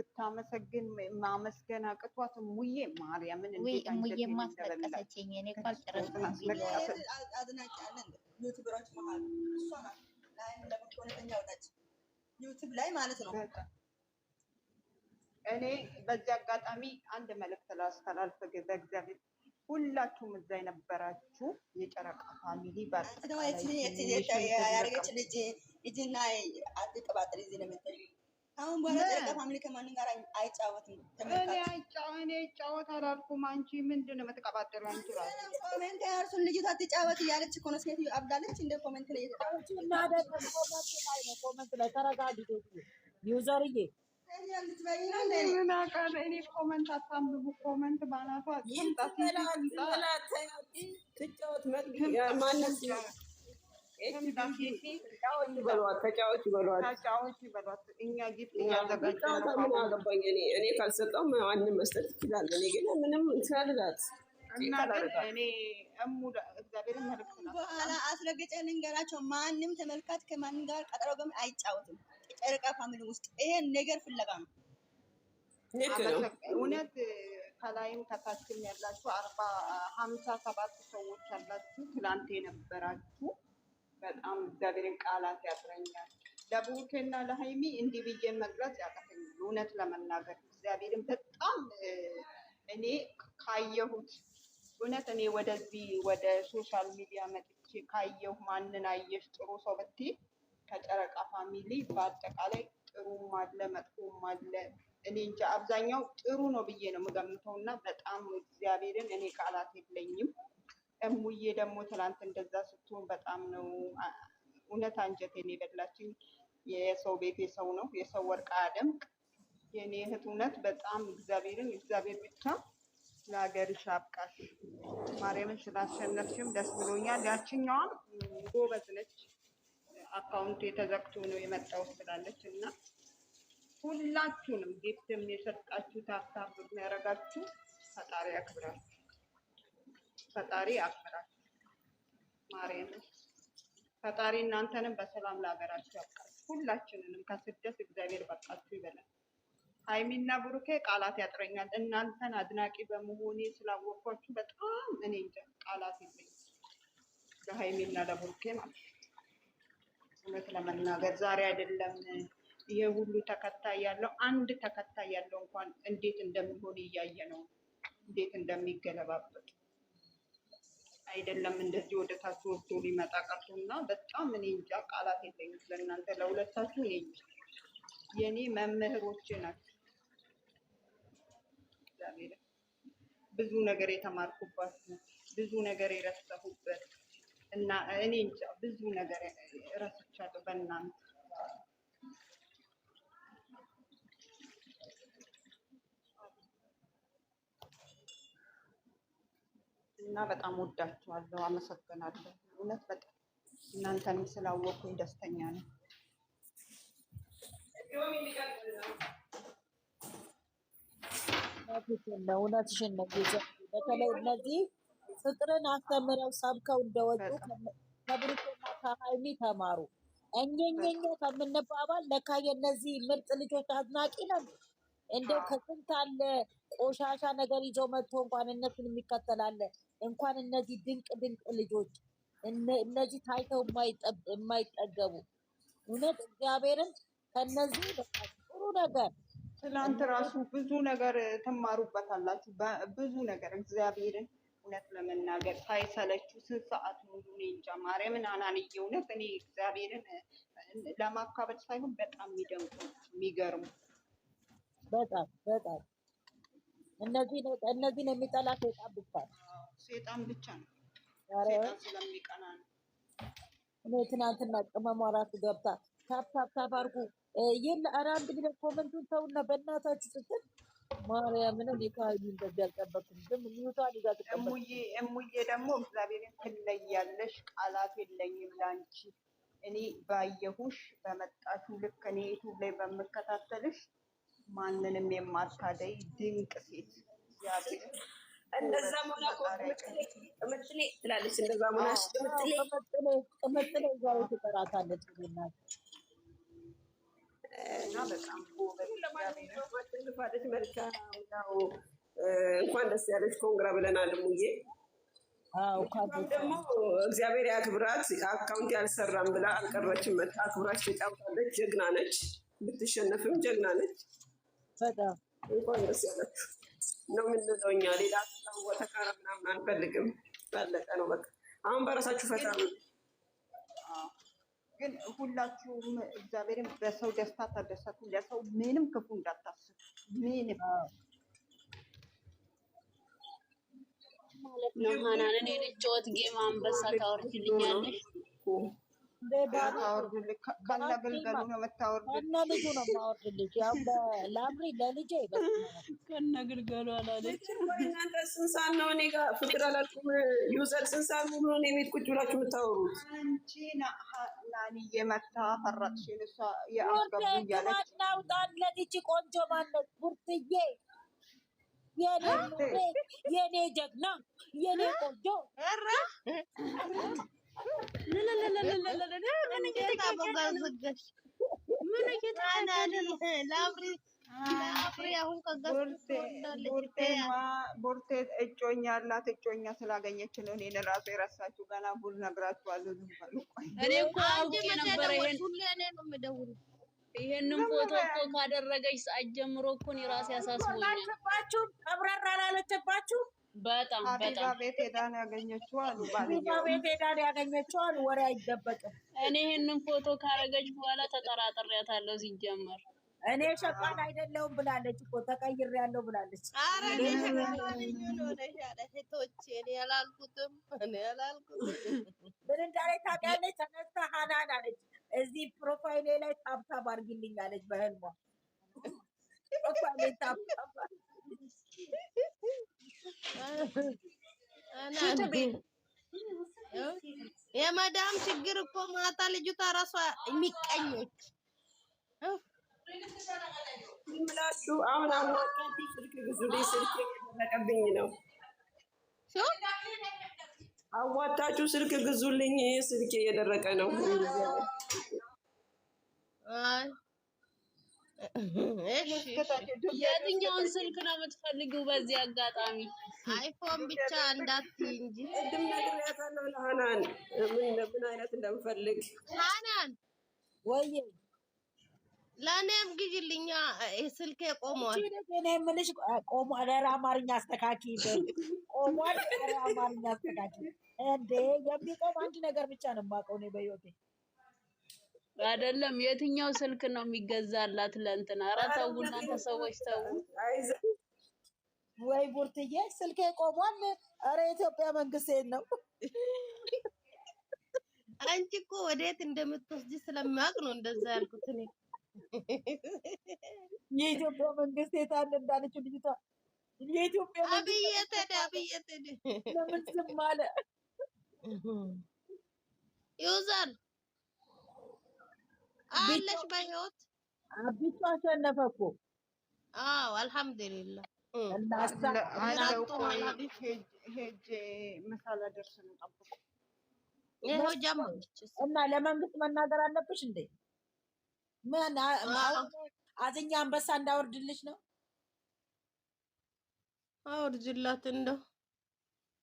ስታመሰግን ማመስገን አቅቷት ሙዬ ማርያምን እንዴት ሙዬ ማስለቀሰችኝ። እኔ እኮ አልጨረስኩም ቪዲዮ አድናቂ አለን ዩቲዩበሮች መሀል እሷ ናት። ላይም ለምትሆነኛ ወጣች ዩቲዩብ ላይ ማለት ነው። እኔ በዚህ አጋጣሚ አንድ መልእክት ላስተላልፍ በእግዚአብሔር ሁላችሁም እዛ የነበራችሁ የጨረቃ ፋሚሊ ያደረገች ልጅ ልጅና አትቀባጥሪ እዚህ ለምትል አሁን በኋላ ጨረቃ ፋሚሊ ከማንም ጋር አይጫወትም። እኔ ይጫወት አላልኩም። አንቺ ምንድን ነው የምትቀባጥሩ? አንቺ ራሱ ኮሜንት ያርሱን ልጅቷ ትጫወት እያለች እኮ ነው። ሴት አብዳለች እንደ ኮሜንት ላይ ኮሜንት ላይ ተረጋጊ ዩዘርዬ እኔ ኮመንት አታንብቡ። ኮመንት ባናቷ ተጫዎች ይበሏት። እኛ ጊፍት እያዘጋጀን እኔ ካልሰጠው ማንም መስጠት ይችላል። እኔ ግን ምንም እንትላልላት እና እኔ እግዚአብሔርን መልዕክት ነው በኋላ አስረግጬ ልንገራቸው። ማንም ተመልካች ከማንም ጋር ቀጠሮ ገም አይጫወትም። ጨረቃ ፋሚሊ ውስጥ ይሄን ነገር ፍለጋ ነው። እውነት ከላይም ከታችም ያላችሁ 57 ሰዎች ያላችሁ ትላንት የነበራችሁ በጣም እግዚአብሔርን ቃላት ያጥረኛል። ለቡሩኬና ለሀይሚ እንዲህ ብዬ መግለጽ ያቀተኛል። እውነት ለመናገር እግዚአብሔርን በጣም እኔ ካየሁት እውነት እኔ ወደዚህ ወደ ሶሻል ሚዲያ መጥቼ ካየሁ ማንን አየሽ ጥሩ ሰው ብትይ ከጨረቃ ፋሚሊ በአጠቃላይ ጥሩም አለ መጥፎም አለ። እኔ እንጃ አብዛኛው ጥሩ ነው ብዬ ነው የምገምተው እና በጣም እግዚአብሔርን እኔ ቃላት የለኝም። እሙዬ ደግሞ ትናንት እንደዛ ስትሆን በጣም ነው እውነት አንጀቴን የበላችኝ። የሰው ቤት የሰው ነው፣ የሰው ወርቅ አያደምቅ። የእኔ እህት እውነት በጣም እግዚአብሔርን እግዚአብሔር ብቻ ለሀገርሽ አብቃሽ። ማርያምን ስላሸነፍሽም ደስ ብሎኛል። ያችኛዋም ጎበዝ ነች። አካውንቱ የተዘግቶ ነው የመጣው ስላለች እና ሁላችሁንም ጊፍትም የሰጣችሁ ታብታብ ያደረጋችሁ ፈጣሪ ያክብራችሁ፣ ፈጣሪ ያክብራችሁ። ማርያምን ፈጣሪ እናንተንም በሰላም ለሀገራችሁ ያብቃችሁ። ሁላችንንም ከስደት እግዚአብሔር በቃችሁ ይበላል። ሀይሚና ብሩኬ ቃላት ያጥረኛል። እናንተን አድናቂ በመሆኔ ስላወቅኳችሁ በጣም እኔ እንጃ ቃላት የለኝም ለሀይሚና ለብሩኬ ማለት ነው። እውነት ለመናገር ዛሬ አይደለም ይሄ ሁሉ ተከታይ ያለው አንድ ተከታይ ያለው እንኳን እንዴት እንደሚሆን እያየ ነው፣ እንዴት እንደሚገለባበጥ አይደለም እንደዚህ ወደ ታች ወርዶ ሊመጣ ቀርቶና በጣም እኔ እንጃ ቃላት የለኝም ለእናንተ ለሁለታችሁ። እኔ እንጃ የኔ መምህሮቼ ናቸው። እግዚአብሔር ብዙ ነገር የተማርኩባችሁ ብዙ ነገር የረሳሁበት እና እኔ እንጃ ብዙ ነገር እረስቻለሁ በእናንተ እና በጣም ወዳችኋለሁ። አመሰግናለሁ። እውነት በጣም እናንተንም ስላወቅኩኝ ደስተኛ ነኝ። እውነትሽን ነው። በተለይ እነዚህ ፍቅርን አስተምረው ሰብከው እንደወጡ ከብሩኬና ከሀይሚ ተማሩ። እኛኛ ከምንባባል ለካ የእነዚህ ምርጥ ልጆች አድናቂ ነን። እንደው ከስንት አለ ቆሻሻ ነገር ይዘው መጥቶ እንኳን እነሱን የሚከተላለ እንኳን እነዚህ ድንቅ ድንቅ ልጆች እነዚህ ታይተው የማይጠገቡ እውነት እግዚአብሔርን ከነዚህ ጥሩ ነገር ትላንት ራሱ ብዙ ነገር ትማሩበታላችሁ። ብዙ ነገር እግዚአብሔርን እውነት ለመናገር ሳይሰለችሁ ስንት ሰዓት ሙሉ እኔ እንጃ ማርያምን አናንዬ እውነት እኔ እግዚአብሔርን ለማካበድ ሳይሆን በጣም የሚደንቁ የሚገርሙ በጣም በጣም እነዚህን የሚጠላ ሴጣን ብቻ ነው። ሴጣን ብቻ ነው። ሴጣን ስለሚቀና ነው። እኔ ትናንትና ቅመሟ ራሱ ገብታ ታፕ አድርጉ ይህን ኧረ አንድ ቢለት ኮመንቱን ተውና በእናታችሁ ስትል ማርያምን ሊካሂዱ እንደዚህ አልጠበቅም። ግን ሚዩቷን ይዛ ትቀበል። እሙዬ ደግሞ እግዚአብሔርን ትለያለሽ። ቃላት የለኝም ላንቺ። እኔ ባየሁሽ በመጣሹ ልክ እኔ ዩቱብ ላይ በምከታተልሽ ማንንም የማታደይ ድንቅ ሴት እግዚአብሔር እንደዛ ሞላ ቅምጥሌ ትላለች። እንደዛ ሞላ ቅምጥሌ ዛሬ ትጠራታለች። እና በጣም ጎበዝ ለማንኛውም አሸንፋለች። መልካም ያው እንኳን ደስ ያለች ኮንግራ ብለናል ሙዬ። ደግሞ እግዚአብሔር ያክብራት። አካውንት ያልሰራም ብላ አልቀረችም። መታ አክብራች ተጫውታለች። ጀግና ነች። ብትሸነፍም ጀግና ነች። በጣም እንኳን ደስ ያላችሁ ነው የምንለው እኛ። ሌላ ተቃራ ምናምን አንፈልግም። ባለቀ ነው በቃ። አሁን በራሳችሁ ፈታ ነው። ግን ሁላችሁም እግዚአብሔርን በሰው ደስታ ተደሰቱ። ለሰው ምንም ክፉ እንዳታስቡ። ምንም ማለት ነው። ሀናን እኔ ልጫወት ጌም አንበሳ ታወርጅልኛለሽ? ከነ ግልገሉ ነው የምታወርድ። ከነ ልጁ ነው የማወርድልሽ። ያው ለአምሪ ለልጄ ከነ ግልገሉ አላለች። እናንተ ስንት ሰዓት ነው እኔ ጋር ፍቅር አላልኩም? ዩዘር ስንት ሰዓት ሙሉ ነው እኔ ቤት ቁጭ ብላችሁ የምታወሩት? አንቺ ናንዬ መታ ፈራጥሽን እሷ የአስገቡ እያለች ናውጣለት። ይቺ ቆንጆ ማነት ቡርትዬ፣ የኔ ጀግና፣ የኔ ቆንጆ ቡርቴ እጮኛ አላት። እጮኛ ስላገኘች ነው እኔን እራሱ የረሳችሁ። ገና ቡር ነግራችኋለሁ። ዝም በሉ። እኔ እኮ አውቄ ነበረ ይሄንን ፎቶ እኮ ካደረገች ሰዓት ጀምሮ እኮ እኔ ራሴ ያሳስቦኛል። አብራራ አላለችባችሁ? በጣም ሀቢባ ቤት ሄዳ ነው ያገኘችው አሉ። ሀቢባ ቤት ሄዳ ነው ያገኘችው አሉ። ወሬ አይደበቅም። እኔ ይሄንን ፎቶ ካረገች በኋላ ተጠራጥሬያታለሁ። ሲጀመር እኔ ሸቃን አይደለሁም ብላለች እኮ ተቀይሬያለሁ ብላለች። ኧረ እኔ ሸቃን እኔ ያላልኩትም ምን እንዳለ ታውቂያለሽ? ተነስታ ሀናን አለች እዚህ ፕሮፋይሌ ላይ ታብታብ አድርጊልኝ አለች። በህልሟ ፕሮፋይሌ ታብታብ የመዳም ችግር እኮ ማታ ልጅቷ ራሷ የሚቀኞች ምላችሁ አሁን አዋጣችሁ ስልክ ግዙልኝ። ስልክ እየደረቀብኝ ነው። አዋጣችሁ ስልክ ግዙልኝ። ስልክ እየደረቀ ነው። የትኛውን ስልክ ነው የምትፈልጊው? በዚህ አጋጣሚ አይፎን ብቻ እንዳትይ እንጂ ቅድም ነግሬያታለሁ ለሀናን ምን አይነት እንደምፈልግ። ሀናን ወይ ለእኔም ግዢልኝ። ስልኬ ቆሟል። እኔ የምልሽ ቆሟል። ኧረ አማርኛ አስተካኪ። ቆሟል። ኧረ አማርኛ አስተካኪ። እንዴ የሚቆም አንድ ነገር ብቻ ነው የማውቀው እኔ በህይወቴ። አይደለም የትኛው ስልክ ነው የሚገዛላት ለእንትና? ኧረ ተው እናንተ ሰዎች ተው። ወይ ቡርትዬ ስልኬ ቆሟል። ኧረ የኢትዮጵያ መንግስት ነው። አንቺ እኮ ወዴት እንደምትወስጂ ስለማያውቅ ነው እንደዛ ያልኩት እኔ። የኢትዮጵያ መንግስት የታለ እንዳለችው ልጅቷ። የኢትዮጵያ መንግስት አብየት ለምን ዝም አለ? ዩዘር አለሽ በህይወት? አቢቱ አሸነፈ እኮ። አዎ አልሐምዱሊላህ። ሄጄ ምሳ ላደርስ ነው። ጠብቁ። ይኸው ጀመረች እና ለመንግስት መናገር አለብሽ እንዴ? ምን አዝኛ አንበሳ እንዳወርድልሽ ነው? አውርጅላት እንደው።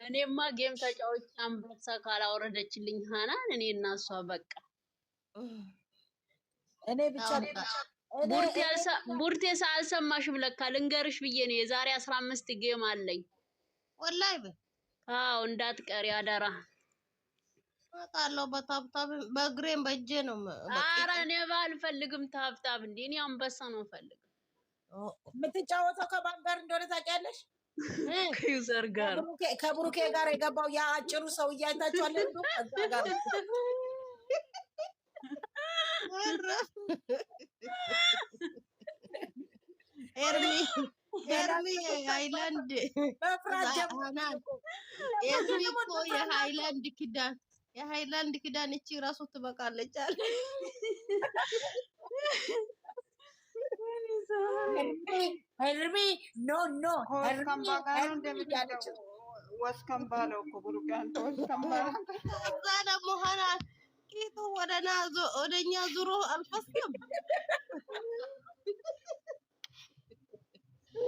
እኔማ ጌም ተጫውቼ አንበሳ ካላወረደችልኝ ሀናን እኔ እና እሷ በቃ እኔ ብቻ ቡርቴ አልሰማሽም? ለካ ልንገርሽ ብዬ ነው። የዛሬ 15 ጌም አለኝ ወላሂ። አዎ እንዳትቀሪ አደራ። አውቃለሁ። በታብታብ በእግሬም በእጄ ነው። ኧረ እኔ ባልፈልግም ታብታብ እንደ እኔ አንበሳ ነው ፈልግ። የምትጫወተው ከማን ጋር እንደሆነ ታውቂያለሽ? ከዩዘር ጋር ከብሩኬ ጋር የገባው ያ አጭሩ ሰው እያይታችኋል እንዴ? ከዛ ጋር ኤርሚ ሃይላንድ ኤርሚ እኮ የሃይላንድ ክዳን እቺ ራሱ ትበቃለች አለ። ኤርሚ ኖ ወስከምባ ነው እኮ ብሩክ። አንተ ወስከምባ እዛ ደግሞ ቂጡ ወደኛ ዙሮ አልፈስም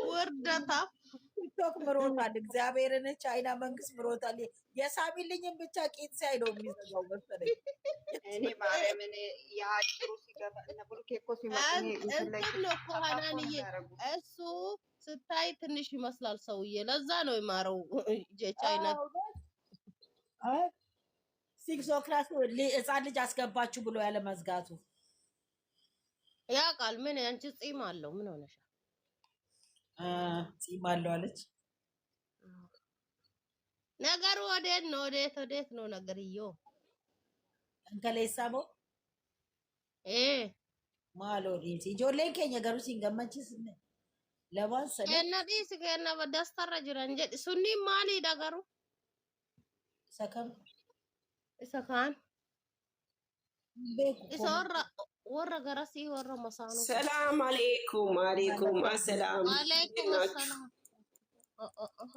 ወርደታ ቲክቶክ ምሮታል። እግዚአብሔርን ቻይና መንግስት ምሮታል። የሳሚልኝም ብቻ ቂጥ ሳይ ነው የሚዘጋው መሰለኝ። እኔ ማርያምን የአጭሩ ሲገባ እነ ብሩኬ እኮ ሲመጡ እንትን ላይ ነው እኮ ሀናንዬ፣ እሱ ስታይ ትንሽ ይመስላል ሰውዬ። ለዛ ነው የማረው ቻይና ሲክስ ኦክላስ ህፃን ልጅ አስገባችሁ ብሎ ያለ መዝጋቱ ያ ቃል ምን አንቺ ጺም አለው ምን ሆነሻል? ጺም አለው አለች። ነገሩ ወዴት ነው? ወዴት ነው ነገርየው? እንከሌሳቦ ማሎ ዲሲ ጆሌን ከኛ ገሩ ሲንገመችስ ለማንሰለ እነዲስ ከና በዳስተራ ጅራን ጀ ሱኒ ማሊ ዳገሩ ሰካን ኢሶራ ወረ ገራሲ ወረ መሳኑ ሰላም አለይኩም አሰላም አለይኩም ሰላም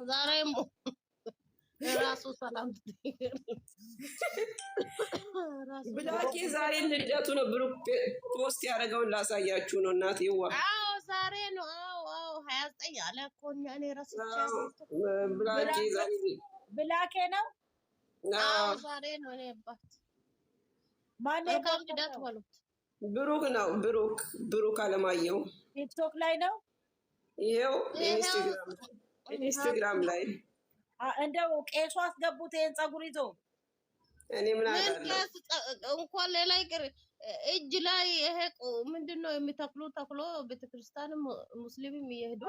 ዛሬም ራሱ ሰላም ብላኬ ዛሬ ልደቱ ነው። ብሩክ ፖስት ያደረገውን ላሳያችሁ ነው። እናቴዋ አዎ ዛሬ ነው። አዎ 29 አለ እኮ እኔ ራስቻለሁ። ብላኬ ዛሬ ብላኬ ነው። አዎ ዛሬ ነው። እኔ አባት ማን ነው ልደት በሉት። ብሩክ ነው። ብሩክ አለማየሁ ቲክቶክ ላይ ነው። ይሄው ኢንስታግራም ላይ እንደው ቄሱ አስገቡት ይሄን ፀጉር ይዞ እኔ ምን አውቃለሁ። እንኳን ሌላ ይቅር እጅ ላይ ይሄ ምንድነው የሚተክሉ ተክሎ ቤተክርስቲያንም ሙስሊምም እየሄዱ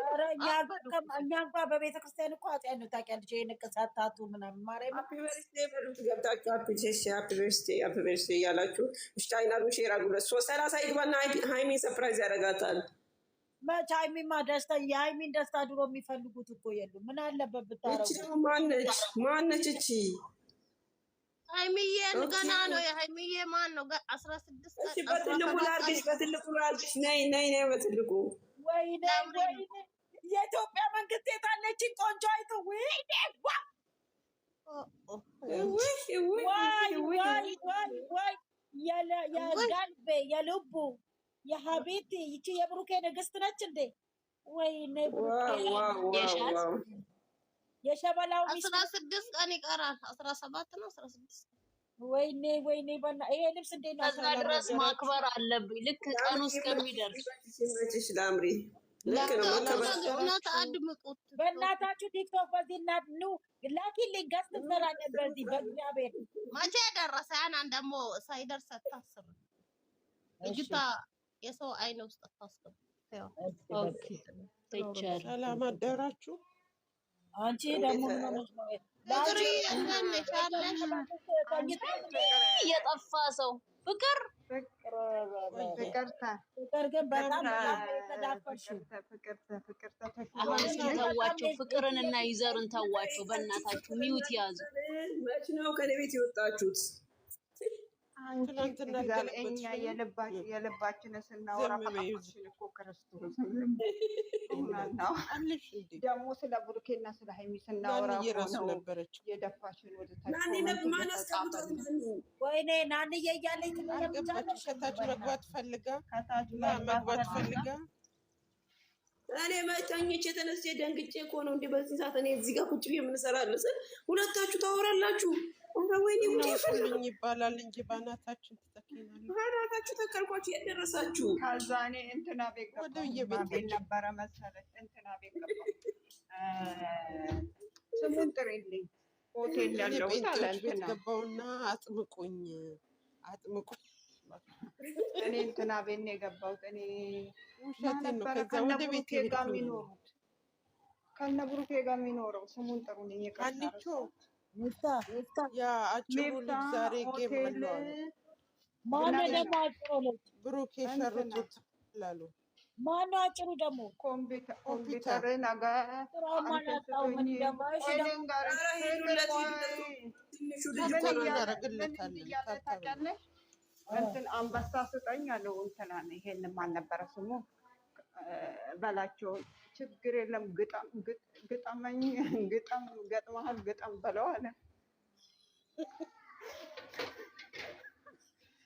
እኛ እንኳን በቤተክርስቲያን እኮ ኃጢአት ነው ታውቂያለሽ። ይሄን ቅሳታቱ ምናምን ማርያም ሃፒ በርዝዴይ በሉት ገብታችሁ ሃፒ በርዝዴይ እያላችሁ ቻይናሉ ሼር አድርጉለት። 30 ይግባና ሃይሚን ሰርፕራይዝ ያደርጋታል። መች ሃይሚማ ደስታ የሃይሚን ደስታ ድሮ የሚፈልጉት እኮ የሉም። ምን አለበት ብታረጉ። እቺ ማነች እቺ ሃይሚዬ ገና ነው። የሃይሚዬ ማን ነው? 16 እሺ በትልቁ ላድርግሽ። ነይ በትልቁ ወይኔ የኢትዮጵያ መንግስት የታለች ቆንጆ አይቱ ወይ የጋልቤ የልቡ የሀቢቲ ይቺ የብሩኬ ንግስት ነች እንዴ? ወይኔ የሸበላው 16 ቀን ይቀራል። 17 ነው 16 ወይኔ በና ይሄ ልብስ እንዴት ነው? ከዛ ድረስ ማክበር አለብኝ ልክ ቀኑ እስከሚደርስ። ሲመችሽ ላምሪ ልክ ነው እውነት አድምጡት። በእናታችሁ ቲክቶክ በዚህ እናት ኑ ላኪልኝ ገስት እንሰራለን በዚህ በእግዚአብሔር። መቼ ደረሰ? ያን ደግሞ ሳይደርስ አታስብ። እጅታ የሰው አይን ውስጥ አታስብ። ኦኬ ተቻለ። ሰላም አደራችሁ። አንቺ ደግሞ የጠፋ ሰው ፍቅር ግን በጣም ተዋቸው። ፍቅርን እና ይዘርን ተዋቸው። በእናታችሁ ሚውት ያዙ። መች ነው ከኔ ቤት የወጣችሁት? እኛ የልባችን ስናወራ ፈቃችን እኮ ክርስቶስ ደግሞ ስለ ብሩኬና ስለ ሃይሚ ስናወራ የደፋችን ወደ ወይኔ ናንዬ እያለኝ ከታች መግባት ፈልጋ እኔ መተኝቼ ተነስቼ ደንግጬ እኮ ነው እንዴ በዚህ ሰዓት እኔ እዚህ ጋር ቁጭ ብዬ የምንሰራለሁ ስል ሁለታችሁ ታወራላችሁ። ወይኔ ጉዴ ፈልኝ ይባላል እንጂ ባናታችን ተተከናል። ባናታችሁ ተከልኳችሁ የደረሳችሁ። ከዛ እኔ እንትና ቤት ነበረ መሰለኝ እንትና ቤት ገባሁ። ስሙን ጥሪልኝ ሆቴል ያለው ቤት ገባውና አጥምቁኝ እኔ እንትና ቤት ነው የገባሁት። እኔ ውሸቴን ነው። ከዛ ወደ ቤት ጋር የሚኖሩት ከነ ብሩኬ ጋር የሚኖረው ስሙን ጥሩልኝ። አንቺ ያ አጭሩ ልጅ ዛሬ ጌም አለው። ማነው ደግሞ አጭሩ ልጅ? ብሩኬ ሸርቱት ላሉ ማነው አጭሩ ደግሞ? ኮምፒውተር ነገ ያደረግለታል። እንትን አንበሳ ስጠኝ አለው። እንትና ነው ይሄን ማን ነበረ ስሙ በላቸው። ችግር የለም ግጠመኝ ገጥመሃል ግጠም በለው አለ።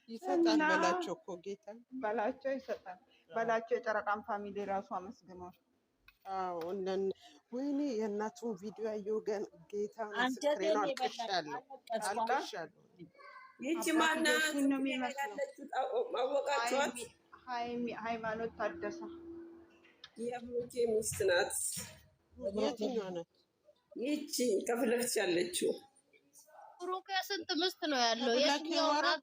ይሰጣል በላቸው እኮ ጌታ በላቸው ይሰጣል። በላቸው የጨረቃን ፋሚሊ ራሱ አመስግኗል። አዎ ወይኔ የእናቱን ቪዲዮ ያየው ጌታ ምስክሬ ነው። አልቅሻለሁ። ይቺ ማናት ያለችው አወቃችኋት? ሃይማኖት ታደሰ የብሩኬ ሚስት ናት። የትኛዋ ናት? ይቺ ከፊት ለፊት ያለችው ብሩኬ ስንት ምስት ነው ያለው? የትኛው ናት?